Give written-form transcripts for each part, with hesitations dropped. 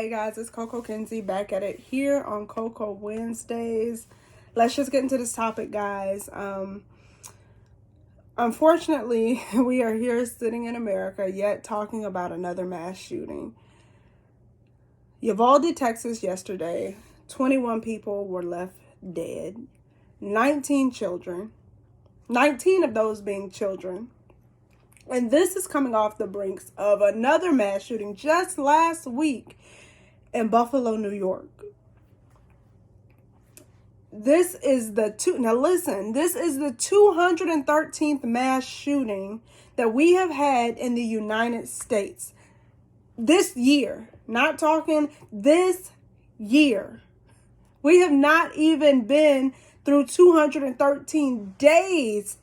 Hey guys, it's Coco Kinsey back at it here on Coco Wednesdays. Let's just get into this topic, guys. Unfortunately, we are here sitting in America, yet talking about another mass shooting. Uvalde, Texas, yesterday, 21 people were left dead. 19 children. 19 of those being children. And this is coming off the brinks of another mass shooting just last week in Buffalo, New York. This is the 213th mass shooting that we have had in the United States this year. Not talking this year. We have not even been through 213 days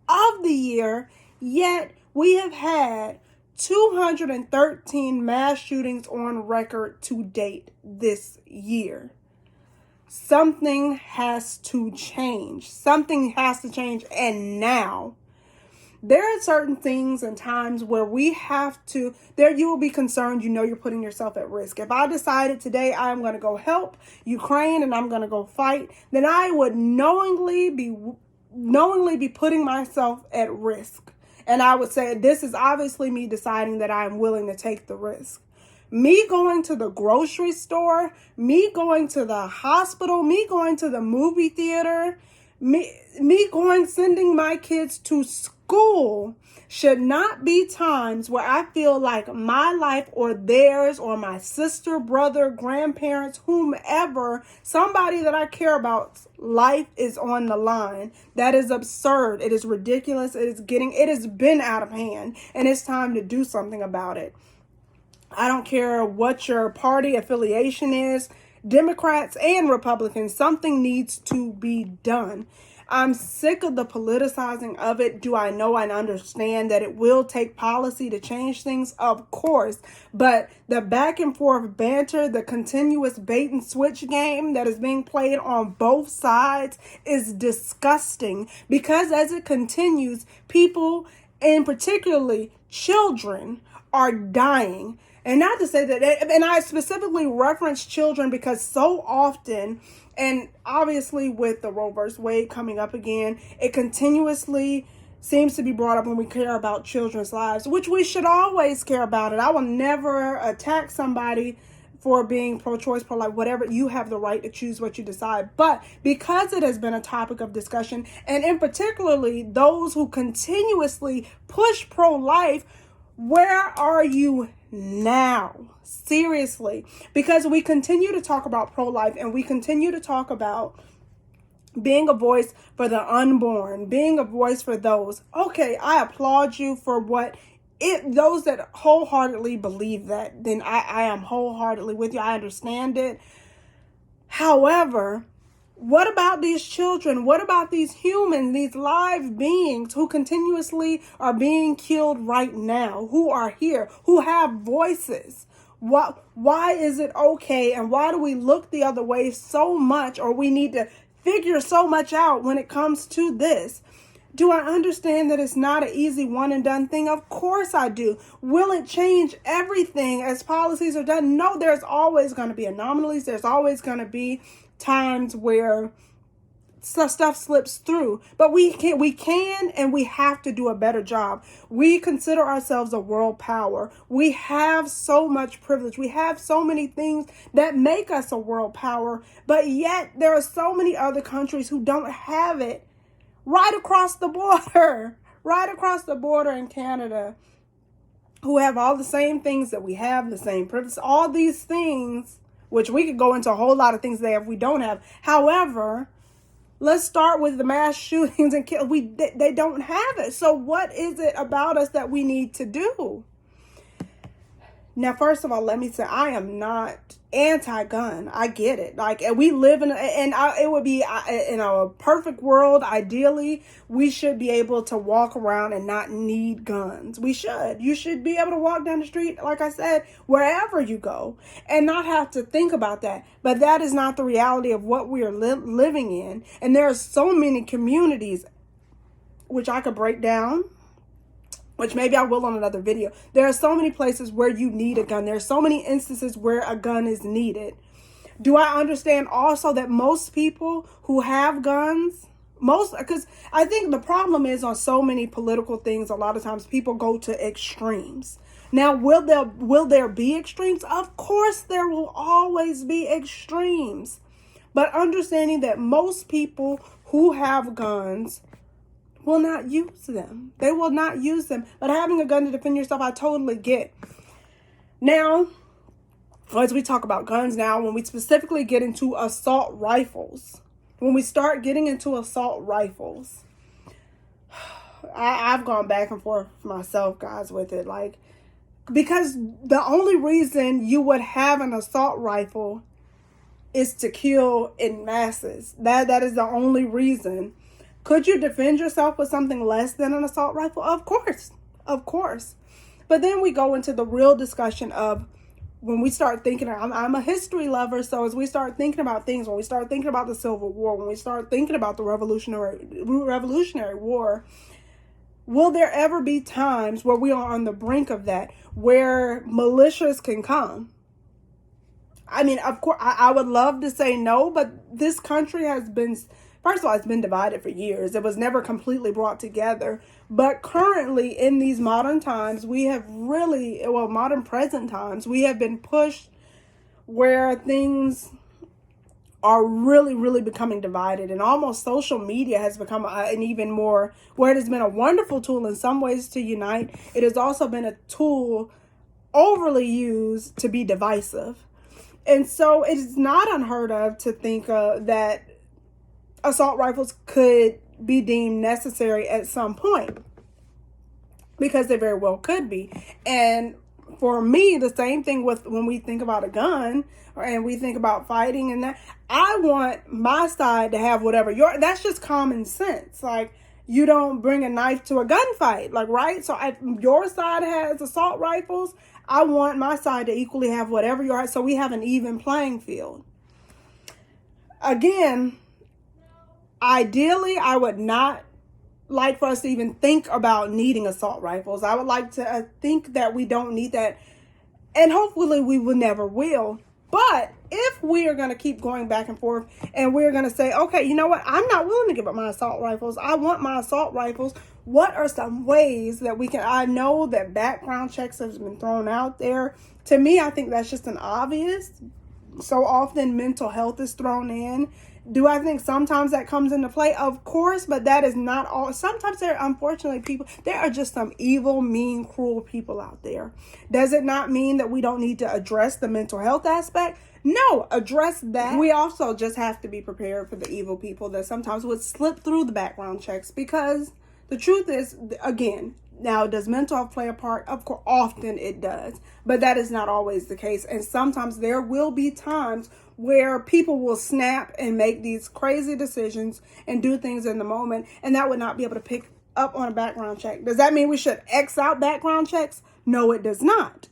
of the year, yet we have had 213 mass shootings on record to date this year. Something has to change. Something has to change, and now. There are certain things and times where we have to, you will be concerned, you're putting yourself at risk. If I decided today I'm going to go help Ukraine and I'm going to go fight, then I would knowingly be putting myself at risk. And I would say this is obviously me deciding that I'm willing to take the risk. Me going to the grocery store, me going to the hospital, me going to the movie theater, sending my kids to school should not be times where I feel like my life or theirs or my sister, brother, grandparents, whomever, somebody that I care about's life is on the line. That is absurd. It is ridiculous. It has been out of hand, and it's time to do something about it. I don't care what your party affiliation is, Democrats and Republicans, something needs to be done. I'm sick of the politicizing of it. Do I know and understand that it will take policy to change things? Of course. But the back and forth banter, the continuous bait and switch game that is being played on both sides is disgusting, because as it continues, people, and particularly children, are dying. And not to say that, and I specifically reference children because so often, and obviously with the Roe vs. Wade coming up again, it continuously seems to be brought up when we care about children's lives, which we should always care about it. I will never attack somebody for being pro-choice, pro-life, whatever. You have the right to choose what you decide. But because it has been a topic of discussion, and in particularly those who continuously push pro-life, where are you now? Seriously, because we continue to talk about pro-life and we continue to talk about being a voice for the unborn, being a voice for those. Okay, I applaud you for those that wholeheartedly believe that, then I am wholeheartedly with you. I understand it. However, what about these children? What about these humans, these live beings who continuously are being killed right now, who are here, who have voices? Why is it okay, and why do we look the other way so much, or we need to figure so much out when it comes to this? Do I understand that it's not an easy one and done thing? Of course I do. Will it change everything as policies are done? No, there's always going to be anomalies. There's always going to be times where stuff slips through, but we can and we have to do a better job. We consider ourselves a world power. We have so much privilege. We have so many things that make us a world power, but yet there are so many other countries who don't have it. Right across the border in Canada, who have all the same things that we have, the same privilege, all these things, which we could go into a whole lot of things there if we don't have. However, let's start with the mass shootings and kill. They don't have it. So what is it about us that we need to do? Now, first of all, let me say I am not anti-gun. I get it. Like, we live it would be in a perfect world. Ideally, we should be able to walk around and not need guns. We should. You should be able to walk down the street, like I said, wherever you go, and not have to think about that. But that is not the reality of what we are living in. And there are so many communities, which I could break down which maybe I will on another video. There are so many places where you need a gun. There are so many instances where a gun is needed. Do I understand also that most people who have guns, because I think the problem is on so many political things, a lot of times people go to extremes. Now, will there be extremes? Of course, there will always be extremes. But understanding that most people who have guns will not use them. They will not use them. But having a gun to defend yourself, I totally get. Now, as we talk about guns now, when we specifically get into assault rifles, when we start getting into assault rifles, I've gone back and forth myself, guys, with it. Like, because the only reason you would have an assault rifle is to kill in masses. That is the only reason. Could you defend yourself with something less than an assault rifle? Of course. Of course. But then we go into the real discussion of when we start thinking, I'm a history lover, so as we start thinking about things, when we start thinking about the Civil War, when we start thinking about the Revolutionary War, will there ever be times where we are on the brink of that, where militias can come? I mean, of course, I would love to say no, but this country has been, first of all, it's been divided for years. It was never completely brought together. But currently, in these modern times, we have really, modern present times, we have been pushed where things are really, really becoming divided. And almost social media has become an even more, where it has been a wonderful tool in some ways to unite, it has also been a tool overly used to be divisive. And so it is not unheard of to think that assault rifles could be deemed necessary at some point, because they very well could be. And for me, the same thing with when we think about a gun and we think about fighting and that, I want my side to have whatever that's just common sense. Like, you don't bring a knife to a gunfight, like, right? So your side has assault rifles. I want my side to equally have whatever so we have an even playing field. Again, ideally, I would not like for us to even think about needing assault rifles. I would like to think that we don't need that, and hopefully we will never will. But if we are going to keep going back and forth and we're going to say, okay, you know what? I'm not willing to give up my assault rifles. I want my assault rifles. What are some ways that we can, I know that background checks have been thrown out there. To me, I think that's just an obvious. So often mental health is thrown in. Do I think sometimes that comes into play? Of course, but that is not all. Sometimes unfortunately, there are just some evil, mean, cruel people out there. Does it not mean that we don't need to address the mental health aspect? No, address that. We also just have to be prepared for the evil people that sometimes would slip through the background checks, because the truth is, again, now, does mental health play a part? Of course, often it does, but that is not always the case. And sometimes there will be times where people will snap and make these crazy decisions and do things in the moment, and that would not be able to pick up on a background check. Does that mean we should X out background checks? No, it does not.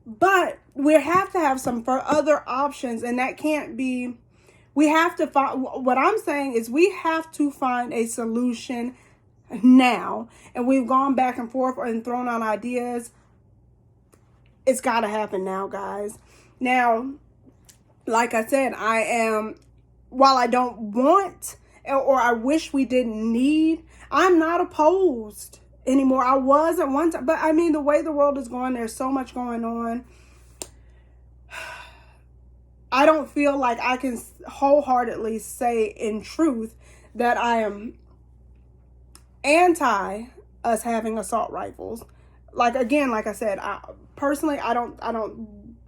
But we have to have some other options, and that can't be, we have to find, what I'm saying is we have to find a solution now. And we've gone back and forth and thrown out ideas. It's got to happen now, guys. Now, like I said, while I don't want, or I wish we didn't need, I'm not opposed anymore. I was at one time, but I mean, the way the world is going, there's so much going on. I don't feel like I can wholeheartedly say in truth that I am anti us having assault rifles. Like, again, like I said, I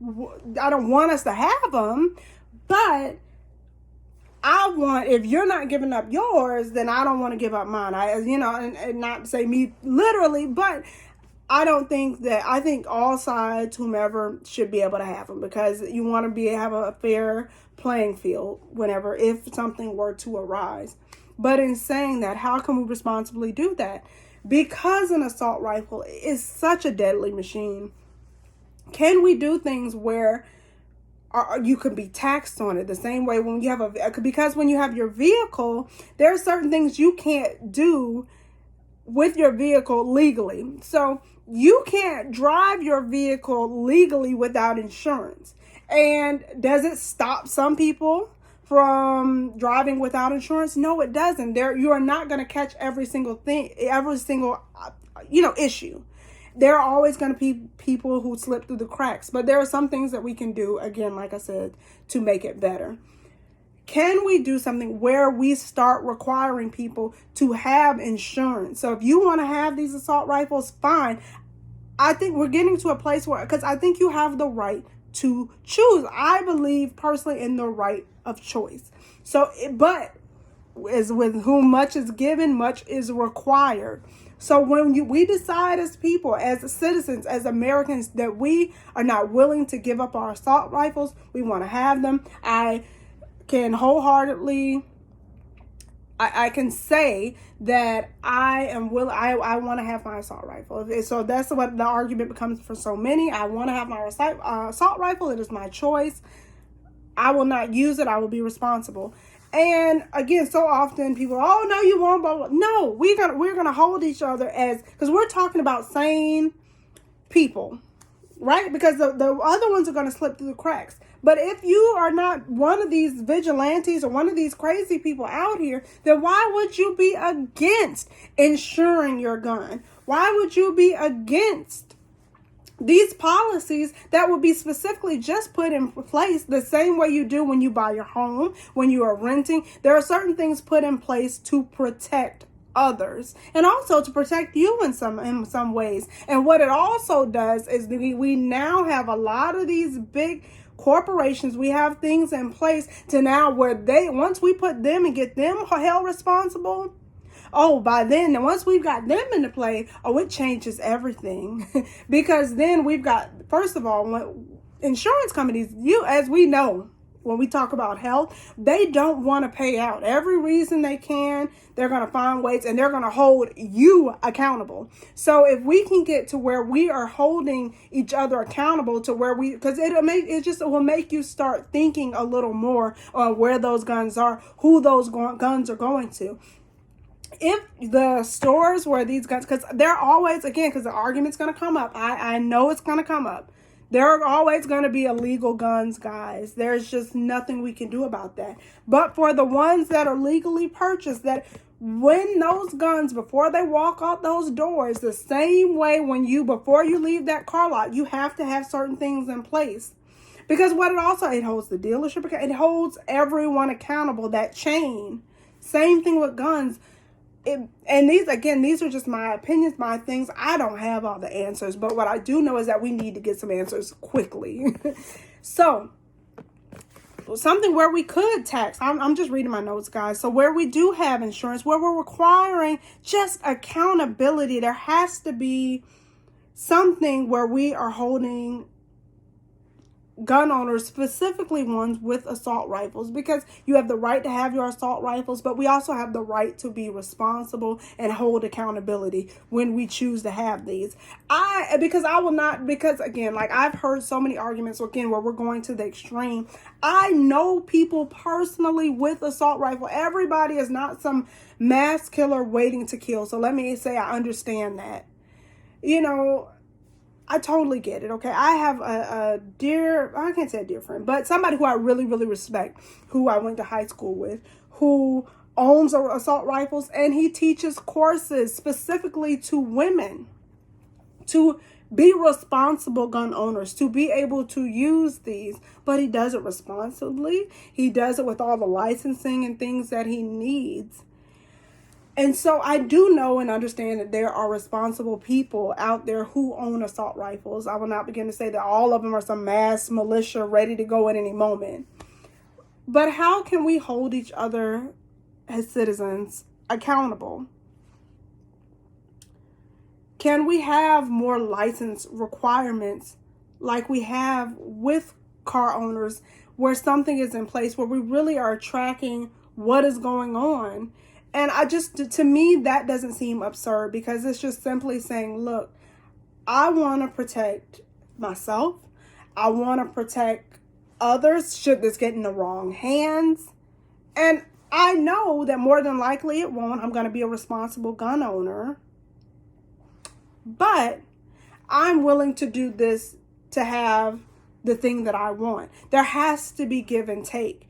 don't want us to have them, but I want, if you're not giving up yours, then I don't want to give up mine. And not to say me literally, but I think all sides, whomever, should be able to have them, because you want to have a fair playing field if something were to arise. But in saying that, how can we responsibly do that? Because an assault rifle is such a deadly machine, can we do things where you can be taxed on it the same way when you have because when you have your vehicle, there are certain things you can't do with your vehicle legally. So you can't drive your vehicle legally without insurance. And does it stop some people from driving without insurance? No, it doesn't. You are not going to catch every single thing, every single issue. There are always going to be people who slip through the cracks, but there are some things that we can do, again, like I said, to make it better. Can we do something where we start requiring people to have insurance? So if you want to have these assault rifles, fine. I think we're getting to a place where, because I think you have the right to choose. I believe personally in the right of choice. So, but as with whom much is given, much is required. So when we decide as people, as citizens, as Americans, that we are not willing to give up our assault rifles, we want to have them. I can wholeheartedly, I can say that I am willing. I want to have my assault rifle. So that's what the argument becomes for so many. I want to have my assault rifle. It is my choice. I will not use it. I will be responsible. And again, so often people, oh no, you won't. Blah, blah. No, we're gonna hold each other because we're talking about sane people, right? Because the other ones are going to slip through the cracks. But if you are not one of these vigilantes or one of these crazy people out here, then why would you be against insuring your gun? Why would you be against these policies that would be specifically just put in place the same way you do when you buy your home, when you are renting? There are certain things put in place to protect others and also to protect you in some ways. And what it also does is we now have a lot of these big corporations. We have things in place to now where once we put them and get them held responsible, by then, once we've got them into play, it changes everything. Because then we've got, first of all, insurance companies, as we know, when we talk about health, they don't want to pay out. Every reason they can, they're going to find ways, and they're going to hold you accountable. So if we can get to where we are holding each other accountable to where because it will make you start thinking a little more on where those guns are, who those guns are going to. If the stores where these guns, because they're always, again, because the argument's going to come up. I know it's going to come up. There are always going to be illegal guns, guys. There's just nothing we can do about that. But for the ones that are legally purchased, that when those guns, before they walk out those doors, the same way before you leave that car lot, you have to have certain things in place. Because it holds the dealership, it holds everyone accountable, that chain. Same thing with guns. And these are just my opinions, my things. I don't have all the answers, but what I do know is that we need to get some answers quickly. So, something where we could tax. I'm just reading my notes, guys. So where we do have insurance, where we're requiring just accountability, there has to be something where we are holding gun owners, specifically ones with assault rifles, because you have the right to have your assault rifles, but we also have the right to be responsible and hold accountability when we choose to have these. Because again, like I've heard so many arguments, again, where we're going to the extreme. I know people personally with assault rifle. Everybody is not some mass killer waiting to kill. So let me say, I understand that. I totally get it, okay? I have a dear, I can't say a dear friend, but somebody who I really, really respect, who I went to high school with, who owns assault rifles, and he teaches courses specifically to women to be responsible gun owners, to be able to use these, but he does it responsibly. He does it with all the licensing and things that he needs. And so I do know and understand that there are responsible people out there who own assault rifles. I will not begin to say that all of them are some mass militia ready to go at any moment. But how can we hold each other as citizens accountable? Can we have more license requirements like we have with car owners, where something is in place where we really are tracking what is going on? And to me, that doesn't seem absurd, because it's just simply saying, look, I want to protect myself. I want to protect others should this get in the wrong hands. And I know that more than likely it won't. I'm going to be a responsible gun owner. but I'm willing to do this to have the thing that I want. There has to be give and take.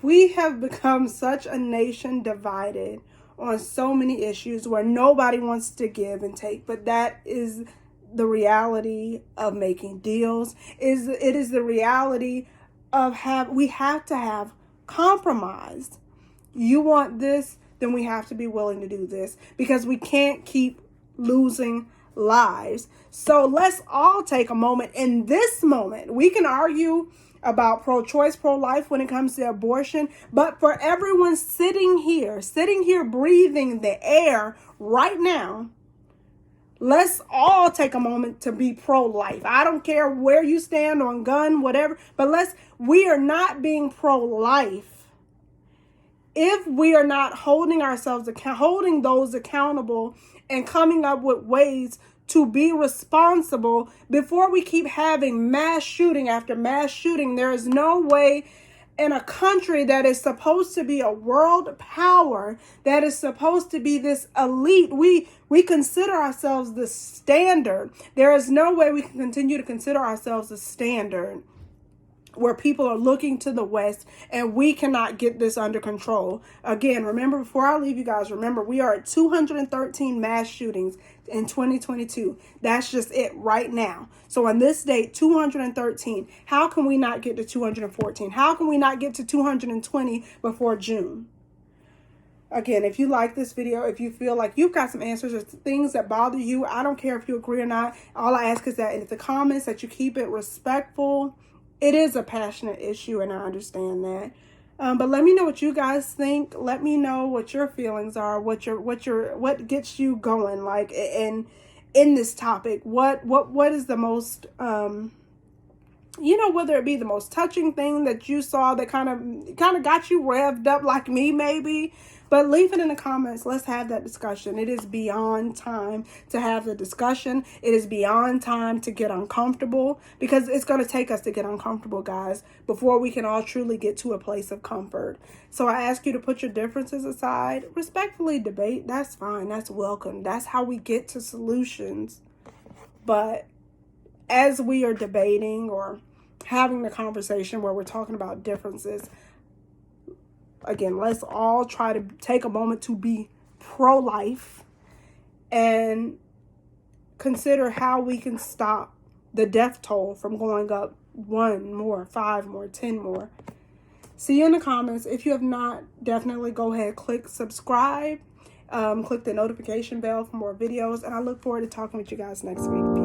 We have become such a nation divided on so many issues where nobody wants to give and take, but that is the reality of making deals. It is the reality of we have to have compromise. You want this, then we have to be willing to do this, because we can't keep losing lives. So let's all take a moment. In this moment, we can argue about pro-choice, pro-life when it comes to abortion, but for everyone sitting here breathing the air right now, let's all take a moment to be pro-life. I don't care where you stand on gun, whatever, but we are not being pro-life if we are not holding those accountable and coming up with ways to be responsible before we keep having mass shooting after mass shooting. There is no way in a country that is supposed to be a world power, that is supposed to be this elite, we consider ourselves the standard. There is no way we can continue to consider ourselves the standard where people are looking to the West and we cannot get this under control. Again, remember, before I leave you guys, remember, we are at 213 mass shootings in 2022. That's just it right now. So on this date, 213. How can we not get to 214? How can we not get to 220 before June? Again, if you like this video, if you feel like you've got some answers or things that bother you, I don't care if you agree or not. All I ask is that in the comments that you keep it respectful. It is a passionate issue, and I understand that. But let me know what you guys think. Let me know what your feelings are. What gets you going, like in this topic. What is the most whether it be the most touching thing that you saw that kind of got you revved up, like me maybe. But leave it in the comments. Let's have that discussion. It is beyond time to have the discussion. It is beyond time to get uncomfortable, because it's going to take us to get uncomfortable, guys, before we can all truly get to a place of comfort. So I ask you to put your differences aside. Respectfully debate. That's fine. That's welcome. That's how we get to solutions. But as we are debating or having the conversation where we're talking about differences, again, let's all try to take a moment to be pro-life and consider how we can stop the death toll from going up 1 more, 5 more, 10 more. See you in the comments. If you have not, definitely go ahead, click subscribe, click the notification bell for more videos, and I look forward to talking with you guys next week. Peace.